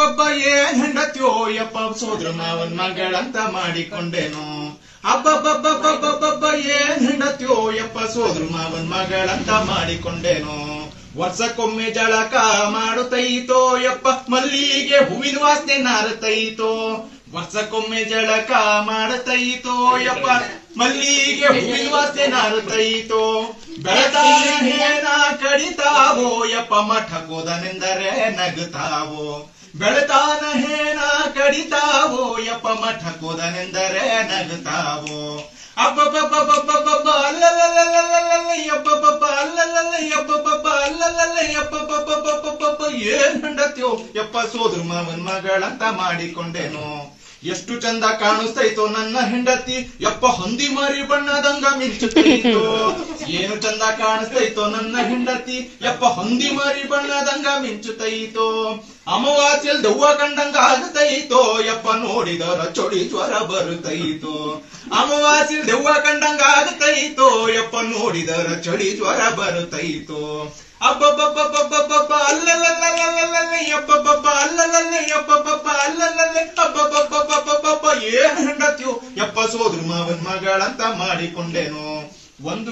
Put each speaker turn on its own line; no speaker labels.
ಅಬ್ಬಬ್ಬಬ್ಬಬ್ಬ ಏನ್ ಹೆಂಡತ್ಯೋ ಯಪ್ಪ ಸೋದ್ರ ಮಾವನ್ ಮಗಳಂತ ಮಾಡಿಕೊಂಡೇನು. ಅಬ್ಬಬ್ಬಬ್ಬಬ್ಬಬ್ಬ ಏನ್ ಹೆಂಡತ್ಯೋ ಯಪ್ಪ ಸೋದ್ರ ಮಾವನ್ ಮಗಳಂತ ಮಾಡಿಕೊಂಡೇನು. ವರ್ಷಕ್ಕೊಮ್ಮೆ ಜಳಕ ಮಾಡುತ್ತೈತೋ ಯಪ್ಪ ಮಲ್ಲಿಗೆ ಹೂವಿನ ವಾಸನೆ ನಾರತೈತೋ. ವರ್ಷಕ್ಕೊಮ್ಮೆ ಜಳಕ ಮಾಡತೈತೋ ಯಪ್ಪ ಮಲ್ಲಿಗೆ ಹೂವಿನ ವಾಸನೆ ನಾರತೈತೋ. ಬೆಳತಾನ ಹೇನ ಕಡಿತಾವೋ ಯಪ್ಪ ಮಠಕೋದನೆಂದರೆ ನಗುತ್ತಾವೋ. ಬೆಳತಾನ ಹೇನ ಕಡಿತಾವೋ ಯಪ್ಪ ಮಠಕೋದನೆಂದರೆ ನಗುತ್ತಾವೋ. ಅಬ್ಬಬ್ಬಬ್ಬಬ್ಬಬ್ಬ ಅಲ್ಲಲ್ಲಲ್ಲಲ್ಲಲ್ಲ ಯಬ್ಬಬ್ಬಬ್ಬ ಅಲ್ಲಲ್ಲಲ್ಲ ಯಬ್ಬಬ್ಬಬ್ಬ ಅಲ್ಲಲ್ಲಲ್ಲ ಯಬ್ಬಬ್ಬಬ್ಬಬ್ಬಬ್ಬ ಏನ್ ಹೆಂಡತ್ಯೋ ಯಪ್ಪ ಸೋದ್ರ ಮಾವನ್ ಮಗಳಂತ ಮಾಡಿಕೊಂಡೇನು. ಎಷ್ಟು ಚಂದ ಕಾಣಿಸ್ತೈತೋ ನನ್ನ ಹೆಂಡತಿ ಯಪ್ಪ ಹಂದಿ ಮಾರಿ ಬಣ್ಣದಂಗ ಮಿಂಚುತ್ತೈತೋ. ಏನು ಚಂದ ಕಾಣಿಸ್ತೈತೋ ನನ್ನ ಹೆಂಡತಿ ಯಪ್ಪ ಹಂದಿ ಮಾರಿ ಬಣ್ಣದಂಗ ಮಿಂಚುತ್ತೈತೋ. ಅಮಾವಾಸ್ಯಲ್ ದೆವ್ವ ಕಂಡಂಗ ಆಗತೈತೋ ಯಪ್ಪ ನೋಡಿದರ ಚೊಡಿ ಜ್ವರ ಬರುತ್ತೈತೋ. ಅಮಾವಾಸ್ಯಲ್ ದೆವ್ವ ಕಂಡಂಗ ಆಗತೈತೋ ಯಪ್ಪ ನೋಡಿದರ ಚಳಿ ಜ್ವರ ಬರುತ್ತೈತೋ. ಅಬ್ಬಬ್ಬಬ್ಬಬ್ಬಬ್ಬ ಅಲ್ಲಲ್ಲಲ್ಲಲ್ಲಲ್ಲ ಯಬ್ಬಬ್ಬಬ್ಬ ಅಲ್ಲಲ್ಲಲ್ಲ ಯಬ್ಬಬ್ಬಬ್ಬ ಅಲ್ಲಲ್ಲಲ್ಲ ಅಬ್ಬಬ್ಬಬ್ಬಬ್ಬಬ್ಬ ಏನ್ ಹೆಂಡತ್ಯೋ ಯಪ್ಪ ಸೋದ್ರ ಮಾವನ್ ಮಗಳಂತ ಮಾಡಿಕೊಂಡೇನು. ಒಂದು